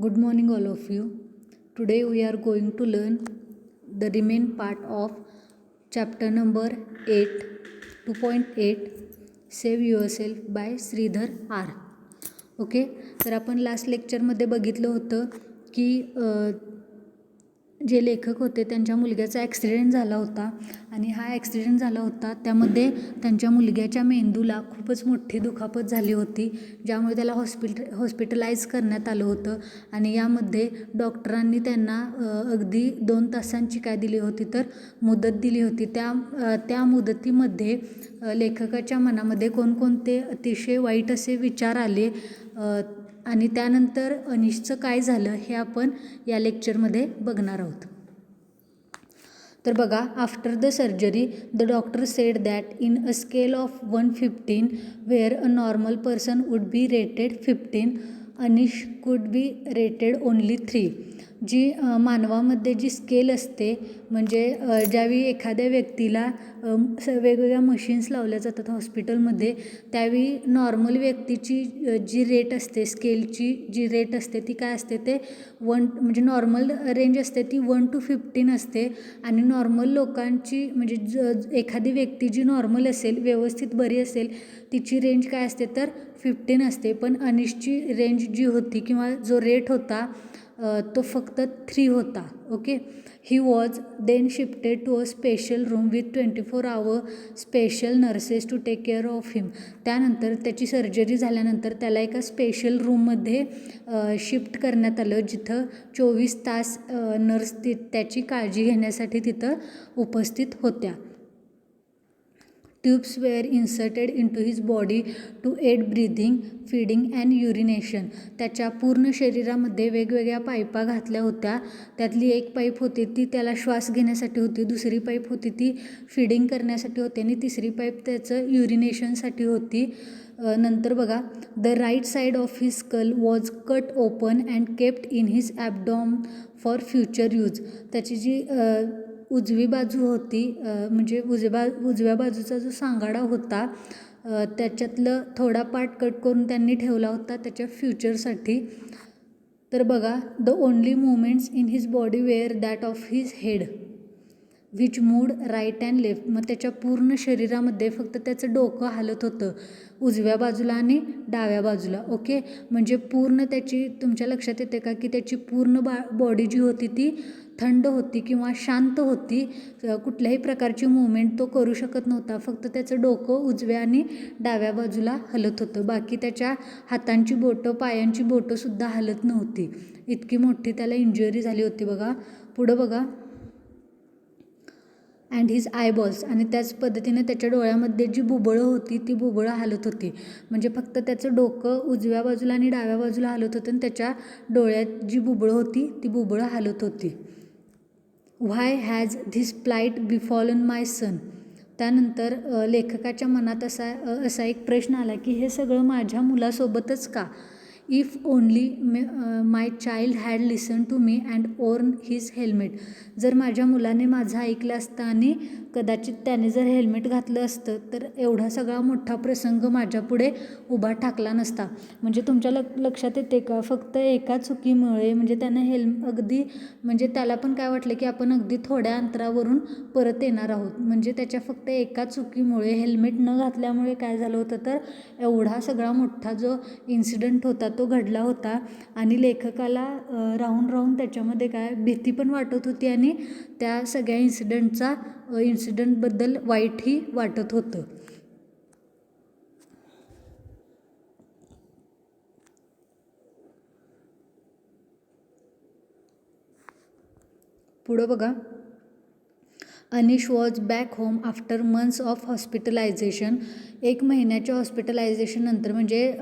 Good morning, all of you. Today we are going to learn the remain part of chapter number 8, 2.8 Save Yourself by Sridhar R. Okay, तर आपण last लेक्चरमध्ये बघितलं होतं की जे लेखक होते त्यांच्या मुलग्याचा ॲक्सिडेंट झाला होता आणि हा ॲक्सिडेंट झाला होता त्यामध्ये त्यांच्या मुलग्याच्या मेंदूला खूपच मोठी दुखापत झाली होती, ज्यामुळे त्याला हॉस्पिटलाइज करण्यात आलं होतं. आणि यामध्ये डॉक्टरांनी त्यांना अगदी 2 तासांची काय दिली होती तर मुदत दिली होती. त्या मुदतीमध्ये लेखकाच्या मनामध्ये कोणकोणते अतिशय वाईट असे विचार आले आणि त्यानंतर अनिशचं काय झालं हे आपण या लेक्चरमध्ये बघणार आहोत. तर बघा, after the surgery the doctor said that in a scale of 115 where a normal person would be rated 15, Anish could be rated only 3. जी मानवामध्ये जी स्केल असते, म्हणजे ज्यावेळी एखाद्या व्यक्तीला वेगवेगळ्या मशीन्स लावल्या जातात हॉस्पिटलमध्ये, त्यावेळी नॉर्मल व्यक्तीची जी रेट असते, स्केलची जी रेट असते ती काय असते ते म्हणजे नॉर्मल रेंज असते ती 1 to 15 असते. आणि नॉर्मल लोकांची म्हणजे एखादी व्यक्ती जी नॉर्मल असेल, व्यवस्थित बरी असेल, तिची रेंज काय असते तर 15 असते. पण अनिशची रेंज जी होती किंवा जो रेट होता तो फक्त 3 होता. Okay, he was then shifted to a special room with 24 hour special nurses to take care of him. त्यानंतर त्याची सर्जरी झाल्यानंतर त्याला एका स्पेशल रूममध्ये शिफ्ट करण्यात आलं, जिथं 24 तास नर्स त्याची काळजी घेण्यासाठी तिथं उपस्थित होत्या. Tubes were inserted into his body to aid breathing, feeding and urination. त्याच्या पूर्ण शरीरामध्ये वेगवेगळ्या पाईपा घातल्या होत्या. त्यातली एक पाईप होती ती त्याला श्वास घेण्यासाठी होती, दुसरी पाईप होती ती फीडिंग करण्यासाठी होती आणि तिसरी पाईप त्याचं युरिनेशनसाठी होती. नंतर बघा, the right side of his skull was cut open and kept in his abdomen for future use. त्याची जी उजवी बाजू होती, म्हणजे उजव्या बाजूचा जो सांगाडा होता त्याच्यातलं थोडा पार्ट कट करून त्यांनी ठेवला होता त्याच्या फ्युचरसाठी. तर बघा, the only movements in his body were that of his head which moved right and left. मग त्याच्या पूर्ण शरीरामध्ये फक्त त्याचं डोकं हालत होतं उजव्या बाजूला आणि डाव्या बाजूला. ओके, म्हणजे पूर्ण त्याची, तुमच्या लक्षात येते का की त्याची पूर्ण बॉडी जी होती ती थंड होती किंवा शांत होती. कुठल्याही प्रकारची मुवमेंट तो करू शकत नव्हता, फक्त त्याचं डोकं उजव्या आणि डाव्या बाजूला हलत होतं. बाकी त्याच्या हातांची बोटं, पायांची बोटंसुद्धा हलत नव्हती. इतकी मोठी त्याला इंजुरी झाली होती. बघा पुढं बघा, अँड हिज आयबॉल्स. आणि त्याच पद्धतीने त्याच्या डोळ्यामध्ये जी बुबळं होती ती बुबळं हलत होती. म्हणजे फक्त त्याचं डोकं उजव्या बाजूला आणि डाव्या बाजूला हलत होतं आणि त्याच्या डोळ्यात जी बुबळं होती ती बुबळं हलत होती. Why has this plight befallen my son. त्यानंतर लेखकाच्या मनात असा एक प्रश्न आला की हे सगळं माझ्या मुलासोबतच का. If only my child had listen to me and worn his helmet. जर माझ्या मुलाने माझं ऐकलं असतं आणि कदाचित त्याने जर हेल्मेट घातलं असतं तर एवढा सगळा मोठा प्रसंग माझ्यापुढे उभा ठाकला नसता. म्हणजे तुमच्या लक्षात येते का, फक्त एका चुकीमुळे म्हणजे त्यानं अगदी, म्हणजे त्याला पण काय वाटलं की आपण अगदी थोड्या अंतरावरून परत येणार आहोत. म्हणजे त्याच्या फक्त एका चुकीमुळे, हेल्मेट न घातल्यामुळे काय झालं होतं तर एवढा सगळा मोठा जो इन्सिडंट होता तो घडला होता. आणि लेखकाला राहून त्याच्यामध्ये काय भीती पण वाटत होती आणि त्या सगळ्या इन्सिडंटबद्दल वाईटही वाटत होतं. पुढं बघा, Anish was back home after months of hospitalisation. 1 महिन्याच्या हॉस्पिटलायझेशननंतर, म्हणजे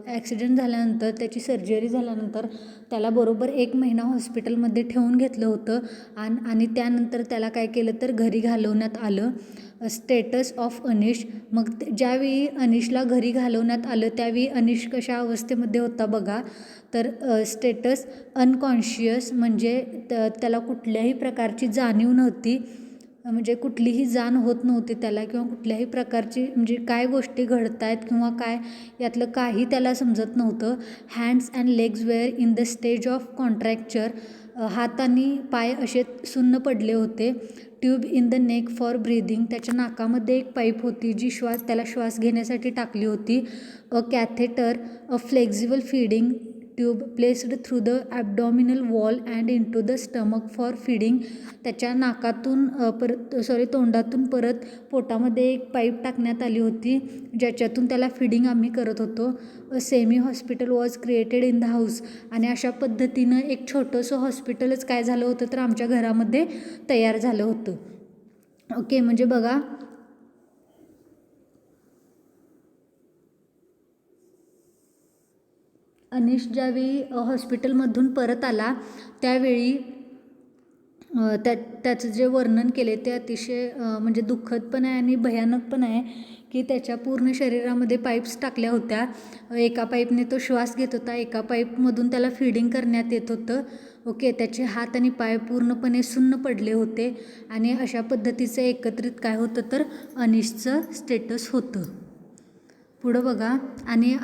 ॲक्सिडेंट झाल्यानंतर, त्याची सर्जरी झाल्यानंतर त्याला बरोबर 1 महिना हॉस्पिटलमध्ये ठेवून घेतलं होतं. आणि त्यानंतर त्याला काय केलं तर घरी घालवण्यात आलं. स्टेटस ऑफ अनिश. मग ज्यावेळी अनिशला घरी घालवण्यात आलं त्यावेळी अनिश कशा अवस्थेमध्ये होता बघा, तर स्टेटस अनकॉन्शियस, म्हणजे त्याला कुठल्याही प्रकारची जाणीव नव्हती. म्हणजे कुठलीही जाण होत नव्हती त्याला किंवा कुठल्याही प्रकारची म्हणजे काय गोष्टी घडत आहेत किंवा काय यातलं काही त्याला समजत नव्हतं. Hands and legs were in the stage of contracture. हात आणि पाय असे सुन्न पडले होते. Tube in the neck for breathing. त्याच्या नाकामध्ये एक पाईप होती जी त्याला श्वास घेण्यासाठी टाकली होती. A catheter, a flexible feeding tube placed through the abdominal wall and into the stomach for feeding. त्याच्या नाकातून तोंडातून परत पोटामध्ये एक पाईप टाकण्यात आली होती ज्याच्यातून त्याला फीडिंग आम्ही करत होतो. A semi hospital was created in the house. आणि अशा पद्धतीनं एक छोटंसं हॉस्पिटलच काय झालं होतं तर आमच्या घरामध्ये तयार झालं होतं. ओके, म्हणजे बघा अनिश ज्यावेळी हॉस्पिटलमधून परत आला त्यावेळी त्याचं जे वर्णन केले ते अतिशय म्हणजे दुःखद पण आहे आणि भयानक पण आहे की त्याच्या पूर्ण शरीरामध्ये पाईप्स टाकल्या होत्या. एका पाईपने तो श्वास घेत होता, एका पाईपमधून त्याला फीडिंग करण्यात येत होतं. ओके, त्याचे हात आणि पाय पूर्णपणे सुन्न पडले होते आणि अशा पद्धतीचं एकत्रित काय होतं तर अनिशचं स्टेटस होतं. पुढं बघा. आणि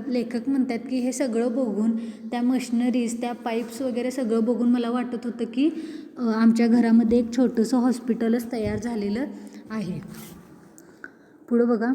लेखक म्हणतात की हे सगळं बघून त्या मशिनरीज, त्या पाईप्स वगैरे सगळं बघून मला वाटत होतं की आमच्या घरामध्ये एक छोटंसं हॉस्पिटलच तयार झालेलं आहे. पुढं बघा.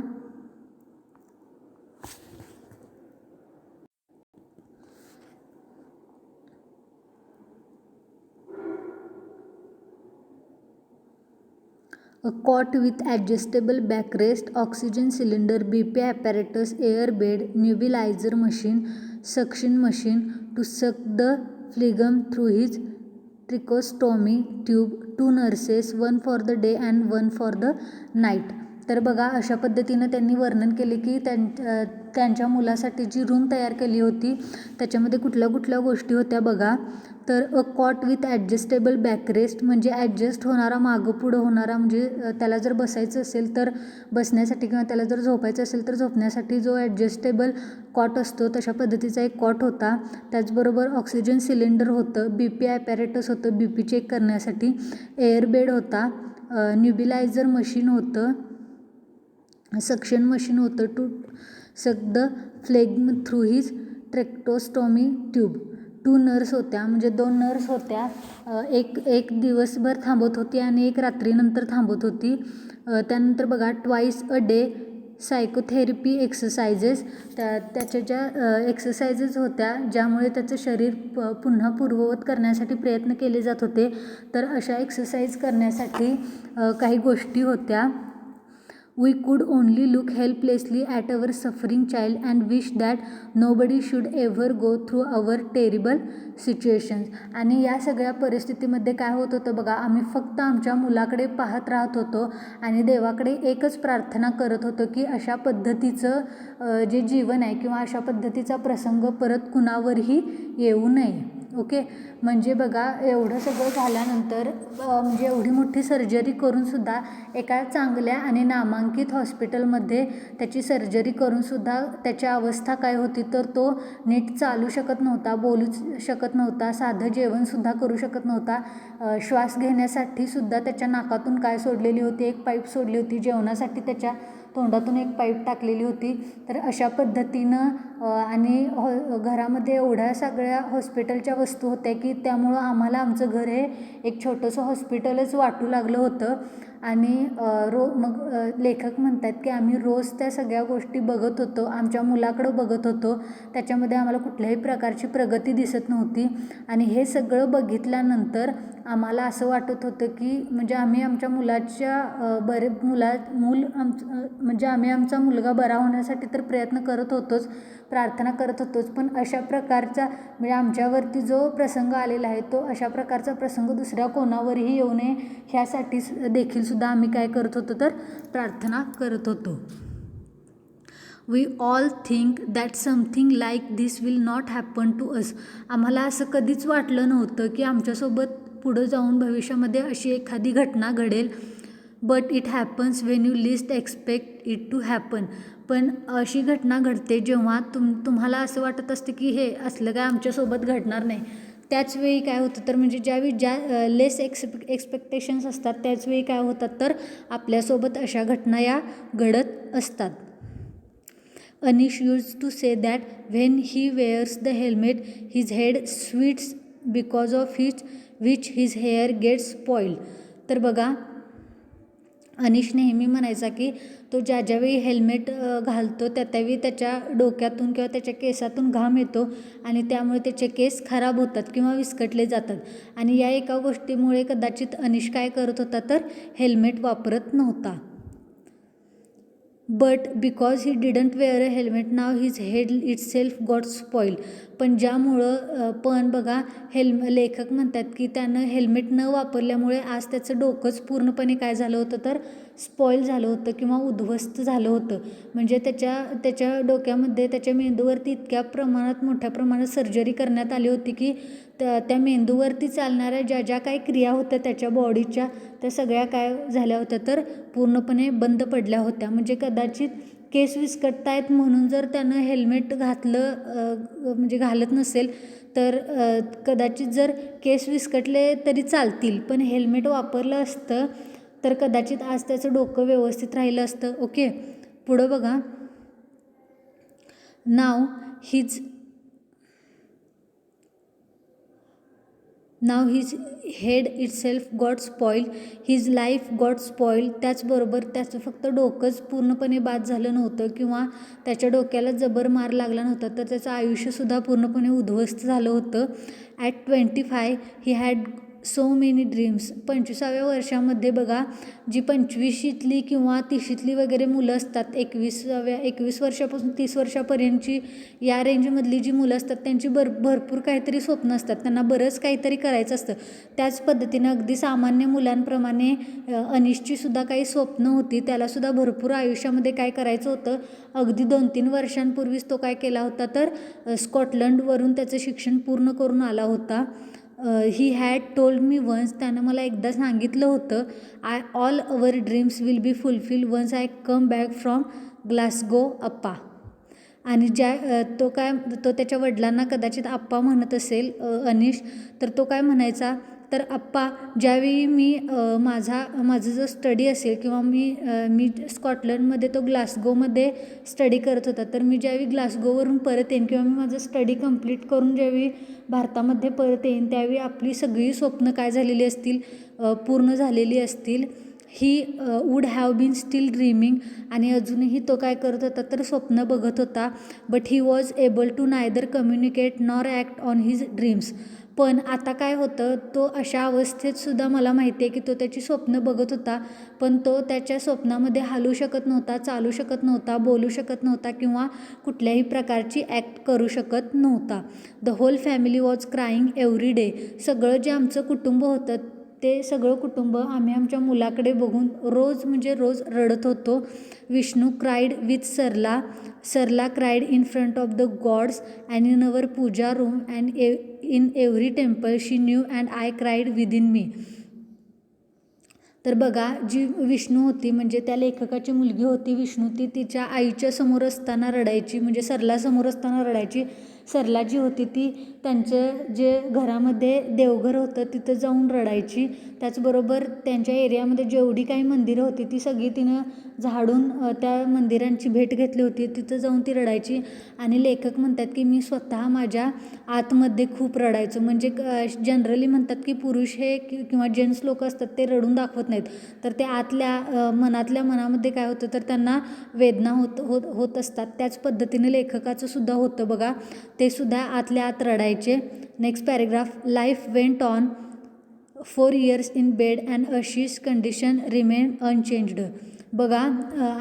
A cot with adjustable backrest, oxygen cylinder, BP apparatus, air bed, nebulizer machine, suction machine to suck the phlegm through his tracheostomy tube, 2 nurses, 1 for the day and 1 for the night. तर बघा अशा पद्धतीनं त्यांनी वर्णन केले की त्यांच्या मुलासाठी जी रूम तयार केली होती त्याच्यामध्ये कुठल्या कुठल्या गोष्टी होत्या बघा. तर अ कॉट विथ ॲडजस्टेबल बॅकरेस्ट म्हणजे ॲडजस्ट होणारा, मागं पुढं होणारा, म्हणजे त्याला जर बसायचं असेल तर बसण्यासाठी किंवा त्याला जर झोपायचं असेल तर झोपण्यासाठी जो ॲडजस्टेबल कॉट असतो तशा पद्धतीचा एक कॉट होता. त्याचबरोबर ऑक्सिजन सिलेंडर होतं, BP ॲपॅरेटस होतं BP चेक करण्यासाठी, एअरबेड होता, न्यूबिलायझर मशीन होतं, सक्शन मशीन होतं to suck the phlegm through his tracheostomy tube. 2 nurse होत्या म्हणजे 2 नर्स होत्या. एक दिवसभर थांबत होती आणि एक रात्रीनंतर थांबत होती. त्यानंतर बघा twice a day psychotherapy exercises. त्याच्या ज्या एक्सरसाइजेस होत्या ज्यामुळे त्याचं शरीर पुन्हा पूर्ववत करण्यासाठी प्रयत्न केले जात होते. तर अशा एक्सरसाइज करण्यासाठी काही गोष्टी होत्या. We could only look helplessly at our suffering child and wish that nobody should ever go through our terrible situations. आणि या सगळ्या परिस्थितीमध्ये काय होत होतं बघा, आम्ही फक्त आमच्या मुलाकडे पाहत राहत होतो आणि देवाकडे एकच प्रार्थना करत होतो की अशा पद्धतीचं जे जीवन आहे किंवा अशा पद्धतीचा प्रसंग परत कुणावरही येऊ नये. ओके, म्हणजे बघा एवढं सगळं झाल्यानंतर म्हणजे एवढी मोठी सर्जरी करूनसुद्धा एका चांगल्या आणि नामांकित हॉस्पिटलमध्ये त्याची सर्जरी करूनसुद्धा त्याची अवस्था काय होती तर तो नीट चालू शकत नव्हता, बोलू शकत नव्हता, साधं जेवणसुद्धा करू शकत नव्हता. श्वास घेण्यासाठी सुद्धा त्याच्या नाकातून काय सोडलेली होती, एक पाईप सोडली होती. जेवणासाठी त्याच्या तोंडातून एक पाईप टाकलेली होती. तर अशा पद्धतीनं आणि घरामध्ये एवढ्या सगळ्या हॉस्पिटलच्या वस्तू होत्या की त्यामुळं आम्हाला आमचं घर हे एक छोटंसं हॉस्पिटलच वाटू लागलं होतं. आणि मग लेखक म्हणतात की आम्ही रोज त्या सगळ्या गोष्टी बघत होतो, आमच्या मुलाकडं बघत होतो. त्याच्यामध्ये आम्हाला कुठल्याही प्रकारची प्रगती दिसत नव्हती. आणि हे सगळं बघितल्यानंतर आम्हाला असं वाटत होतं की म्हणजे आम्ही आमच्या मुलाच्या म्हणजे आम्ही आमचा मुलगा बरा होण्यासाठी तर प्रयत्न करत होतोच, प्रार्थना करत होतोच, पण अशा प्रकारचा म्हणजे आमच्यावरती जो प्रसंग आलेला आहे तो अशा प्रकारचा प्रसंग दुसऱ्या कोणावरही येऊ नये ह्यासाठी देखील सुद्धा आम्ही काय करत होतो तर प्रार्थना करत होतो. We all think that something like this will not happen to us. आम्हाला असं कधीच वाटलं नव्हतं की आमच्यासोबत पुढं जाऊन भविष्यामध्ये अशी एखादी घटना घडेल. But it happens when you least expect it to happen. पण अशी घटना घडते जेव्हा तुम्हाला असं वाटत असते की हे असलं काय आमच्यासोबत घडणार नाही, त्याचवेळी काय होतं तर म्हणजे ज्यावेळी लेस एक्सपेक्टेशन्स असतात त्याचवेळी काय होतात तर आपल्यासोबत अशा घटना या घडत असतात. Anish used to say that when he wears the helmet his head sweats because of which his hair gets spoiled. तर बघा अनिश नेहमी म्हणायचा की तो ज्यावेळी हेल्मेट घालतो त्यावेळी त्याच्या डोक्यातून किंवा त्याच्या केसातून घाम येतो आणि त्यामुळे त्याचे केस खराब होतात किंवा विस्कटले जातात. आणि या एका गोष्टीमुळे कदाचित अनिश काय करत होता तर हेल्मेट वापरत नव्हता. But because he didn't wear a helmet now his head itself got spoiled. पण बघा लेखक म्हणतात की त्यानं हेल्मेट न वापरल्यामुळे आज त्याचं डोकंच पूर्णपणे काय झालं होतं तर स्पॉईल झालं होतं किंवा उद्ध्वस्त झालं होतं. म्हणजे त्याच्या डोक्यामध्ये त्याच्या मेंदूवरती इतक्या प्रमाणात मोठ्या प्रमाणात सर्जरी करण्यात आली होती की त्या मेंदूवरती चालणाऱ्या ज्या काही क्रिया होत्या त्याच्या बॉडीच्या त्या सगळ्या काय झाल्या होत्या तर पूर्णपणे बंद पडल्या होत्या. म्हणजे कदाचित केस विस्कटतायत म्हणून जर त्यानं हेल्मेट म्हणजे घालत नसेल तर कदाचित जर केस विस्कटले तरी चालतील, पण हेल्मेट वापरलं असतं तर कदाचित आज त्याचं डोकं व्यवस्थित राहिलं असतं. ओके, पुढं बघा. Now his head itself got spoiled, his life got spoiled. त्याचबरोबर त्याचं फक्त डोकंच पूर्णपणे बाद झालं नव्हतं किंवा त्याच्या डोक्याला जबर मार लागला नव्हता तर त्याचं आयुष्यसुद्धा पूर्णपणे उद्ध्वस्त झालं होतं. At 25 he had so many dreams. 25व्या वर्षामध्ये बघा जी 25शीतली किंवा 30शीतली वगैरे मुलं असतात 21 वर्षापासून 30 वर्षापर्यंतची या रेंजमधली जी मुलं असतात त्यांची भरपूर काहीतरी स्वप्न असतात, त्यांना बरंच काहीतरी करायचं असतं. त्याच पद्धतीनं अगदी सामान्य मुलांप्रमाणे अनिशचीसुद्धा काही स्वप्न होती. त्यालासुद्धा भरपूर आयुष्यामध्ये काय करायचं होतं. अगदी 2-3 वर्षांपूर्वीच तो काय केला होता तर स्कॉटलंडवरून त्याचं शिक्षण पूर्ण करून आला होता. He had told me once, त्यानं मला एकदा सांगितलं होतं, all our dreams will be fulfil once I come back from Glasgow अप्पा. आणि तो त्याच्या वडिलांना कदाचित आप्पा म्हणत असेल अनिश, तर तो काय म्हणायचा तर आप्पा ज्यावेळी मी माझं जो स्टडी असेल किंवा मी स्कॉटलंडमध्ये तो ग्लासगोमध्ये स्टडी करत होता तर मी ज्यावेळी ग्लासगोवरून परत येईन किंवा मी माझं स्टडी कंप्लीट करून ज्यावेळी भारतामध्ये परत येईन त्यावेळी आपली सगळी स्वप्न काय झालेली असतील पूर्ण झालेली असतील. He would have been still dreaming. आणि अजूनही तो काय करत होता तर स्वप्न बघत होता. But he was able to neither communicate nor act on his dreams. पण आता काय होतं तो अशा अवस्थेतसुद्धा मला माहिती आहे की तो त्याची स्वप्न बघत होता पण तो त्याच्या स्वप्नामध्ये हालू शकत नव्हता, चालू शकत नव्हता, बोलू शकत नव्हता किंवा कुठल्याही प्रकारची ॲक्ट करू शकत नव्हता. The whole family was crying every day. सगळं जे आमचं कुटुंब होतं ते सगळं कुटुंब आम्ही आमच्या मुलाकडे बघून रोज रडत होतो. Vishnu cried with Sarla cried in front of the gods and in our puja room and in every temple she knew and I cried within me. तर बघा जी विष्णू होती म्हणजे त्या लेखकाची मुलगी होती विष्णू, ती तिच्या आईच्या समोर असताना रडायची, म्हणजे सरला समोर असताना रडायची. सरला जी होती ती त्यांचं जे घरामध्ये देवघर होतं तिथं जाऊन रडायची. त्याचबरोबर त्यांच्या एरियामध्ये जेवढी काही मंदिरं होती ती सगळी तिनं झाडून त्या मंदिरांची भेट घेतली होती, तिथं जाऊन ती रडायची. आणि लेखक म्हणतात की मी स्वतः माझ्या आतमध्ये खूप रडायचो. म्हणजे जनरली म्हणतात की पुरुष हे किंवा जेंट्स लोक असतात ते रडून दाखवत नाहीत, तर ते मनातल्या मनामध्ये काय होतं तर त्यांना वेदना होत असतात. त्याच पद्धतीने लेखकाचं सुद्धा होतं बघा, ते सुद्धा आतल्या आत रडायचे. Next paragraph. Life went on 4 years in bed and his condition remain unchanged. बघा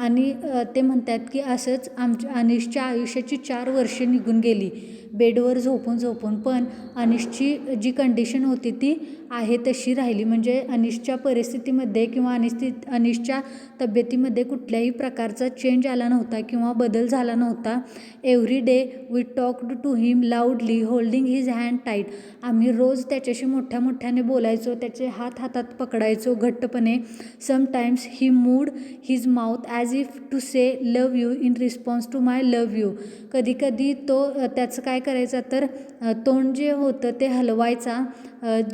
आणि ते म्हणतात की असंच अनिशच्या आयुष्याची 4 वर्षे निघून गेली बेडवर झोपून पण अनिशची जी कंडिशन होती ती आहे तशी राहिली. म्हणजे अनिशच्या परिस्थितीमध्ये किंवा अनिशच्या तब्येतीमध्ये कुठल्याही प्रकारचा चेंज आला नव्हता किंवा बदल झाला नव्हता. Every day we talked to him loudly holding his hand tight. आम्ही रोज त्याच्याशी मोठ्याने बोलायचो, त्याचे हातात पकडायचो घट्टपणे. Sometimes he moved his mouth as if to say love you in response to my love you. कधी तो त्याचं काय करायचा तर तोंड जे होतं ते हलवायचा.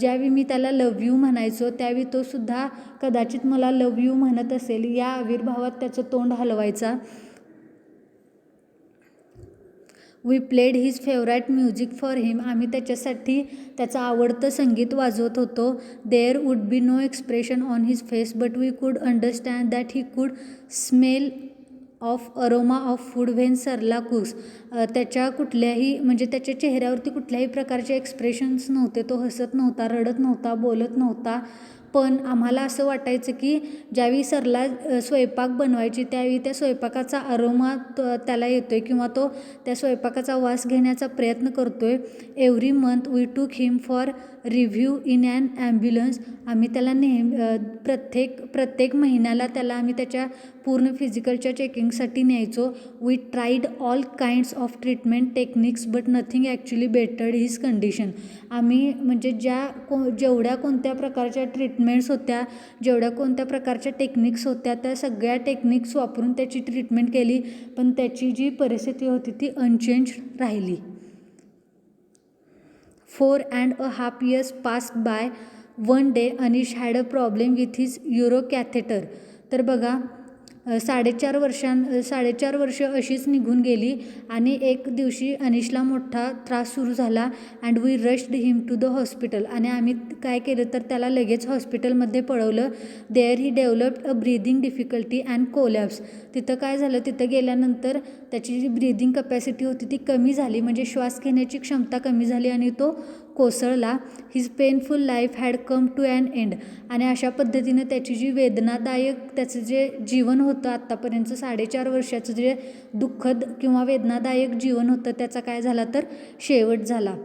ज्यावेळी मी त्याला लव यू म्हणायचो त्यावेळी तो सुद्धा कदाचित मला लव यू म्हणत असेल या आविर्भावात त्याचं तोंड हलवायचा. We played his favourite music for him. आम्ही त्याच्यासाठी त्याचं आवडतं संगीत वाजवत होतो. There would be no expression on his face but we could understand that he could smell of aroma of food when Sarla cooks. त्याच्या कुठल्याही म्हणजे त्याच्या चेहऱ्यावरती कुठल्याही प्रकारचे एक्सप्रेशन्स नव्हते. तो हसत नव्हता, रडत नव्हता, बोलत नव्हता. पण आम्हाला असं वाटायचं की ज्यावेळी सरला स्वयंपाक बनवायची त्यावेळी त्या स्वयंपाकाचा अरोमा त्याला येतो आहे किंवा तो त्या स्वयंपाकाचा वास घेण्याचा प्रयत्न करतो आहे. Every month we took him for review in an ambulance. आम्ही त्याला प्रत्येक महिन्याला त्याला आम्ही त्याच्या पूर्ण फिजिकलच्या चेकिंगसाठी न्यायचो. We tried all kinds of treatment techniques but nothing actually bettered his condition. आम्ही म्हणजे जेवढ्या कोणत्या प्रकारच्या ट्रीटमेंट्स होत्या, जेवढ्या कोणत्या प्रकारच्या टेक्निक्स होत्या त्या सगळ्या टेक्निक्स वापरून त्याची ट्रीटमेंट केली पण त्याची जी परिस्थिती होती ती अनचेंज राहिली. 4.5 years passed by. One day Anish had a problem with his urocatheter. तर बघा 4.5 वर्ष अशीच निघून गेली आणि एक दिवशी अनिशला मोठा त्रास सुरू झाला. And we rushed him to the hospital. आणि आम्ही काय केलं तर त्याला लगेच हॉस्पिटलमध्ये पळवलं. There he developed a breathing difficulty and collapse. तिथं काय झालं, तिथं गेल्यानंतर त्याची जी ब्रीदिंग कपॅसिटी होती ती कमी झाली, म्हणजे श्वास घेण्याची क्षमता कमी झाली आणि तो कोसळला. His painful life had come to an end. आणि अशा पद्धतीनं त्याची जी वेदनादायक त्याचं जे जीवन होतं आत्तापर्यंतचं 4.5 वर्षाचं जे दुःखद किंवा वेदनादायक जीवन होतं त्याचा काय झाला तर शेवट झाला.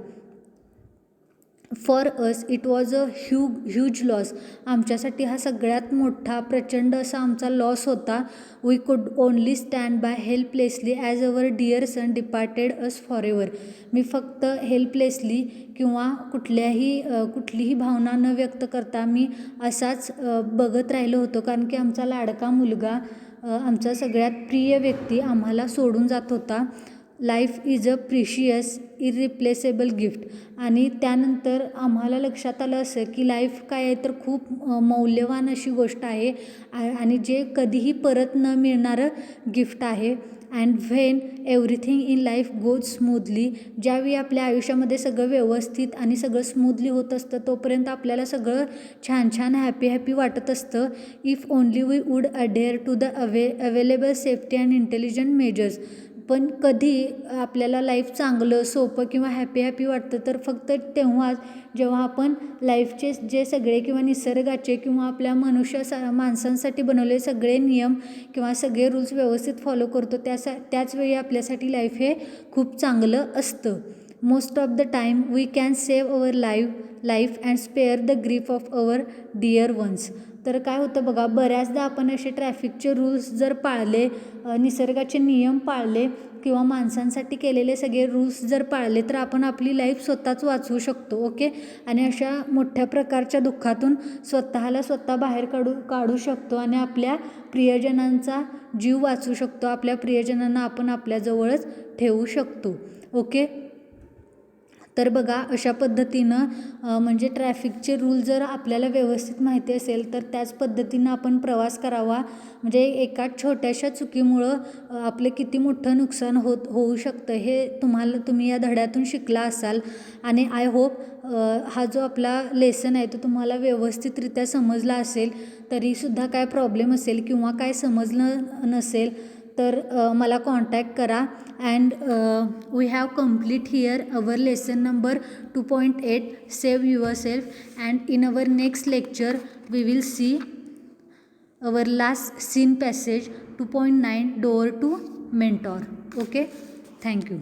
For us it was a huge loss. आमच्यासाठी हा सगळ्यात मोठा प्रचंड असा आमचा लॉस होता. We could only stand by helplessly as our dear son departed us for ever. मी फक्त हेल्पलेसली किंवा कुठलीही भावना न व्यक्त करता मी असाच बघत राहिलो होतो, कारण की आमचा लाडका मुलगा, आमचा सगळ्यात प्रिय व्यक्ती आम्हाला सोडून जात होता. Life is a precious irreplaceable gift. आणि त्यानंतर आम्हाला लक्षात आलं असं की लाईफ काय आहे तर खूप मौल्यवान अशी गोष्ट आहे आणि जे कधीही परत न मिळणारं गिफ्ट आहे. And when everything in life goes smoothly. ज्यावेळी आपल्या आयुष्यामध्ये सगळं व्यवस्थित आणि सगळं स्मूथली होत असतं तोपर्यंत आपल्याला सगळं छान छान हॅपी वाटत असतं. If only we would adhere to the available safety and intelligent measures. पण कधी आपल्याला लाईफ चांगलं, सोपं किंवा हॅपी वाटतं तर फक्त तेव्हाच जेव्हा आपण लाईफचे जे सगळे किंवा निसर्गाचे किंवा आपल्या माणसांसाठी बनवलेले सगळे नियम किंवा सगळे रूल्स व्यवस्थित फॉलो करतो. त्याच वेळी आपल्यासाठी लाईफ हे खूप चांगलं असतं. Most of the time we can save our life and spare the grief of our dear ones. तर काय होतं बघा, बऱ्याचदा आपण असे ट्रॅफिकचे रूल्स जर पाळले, निसर्गाचे नियम पाळले किंवा माणसांसाठी केलेले सगळे रूल्स जर पाळले तर आपण आपली लाईफ स्वतःच वाचवू शकतो. ओके. आणि अशा मोठ्या प्रकारच्या दुःखातून स्वतः बाहेर काढू शकतो आणि आपल्या प्रियजनांचा जीव वाचवू शकतो. आपल्या प्रियजनांना आपण आपल्याजवळच ठेवू शकतो. ओके. तर बघा अशा पद्धतीनं म्हणजे ट्रॅफिकचे रूल जर आपल्याला व्यवस्थित माहिती असेल तर त्याच पद्धतीनं आपण प्रवास करावा. म्हणजे एका छोट्याशा चुकीमुळं आपले किती मोठं नुकसान होऊ शकतं हे तुम्ही या धड्यातून शिकला असाल. आणि आय होप हा जो आपला लेसन आहे तो तुम्हाला व्यवस्थितरित्या समजला असेल. तरीसुद्धा काय प्रॉब्लेम असेल किंवा काय समजलं नसेल तर मला कॉन्टॅक्ट करा. And we have complete here our lesson number 2.8 save yourself. And in our next lecture we will see our last seen passage 2.9 door to mentor. Okay. Thank you.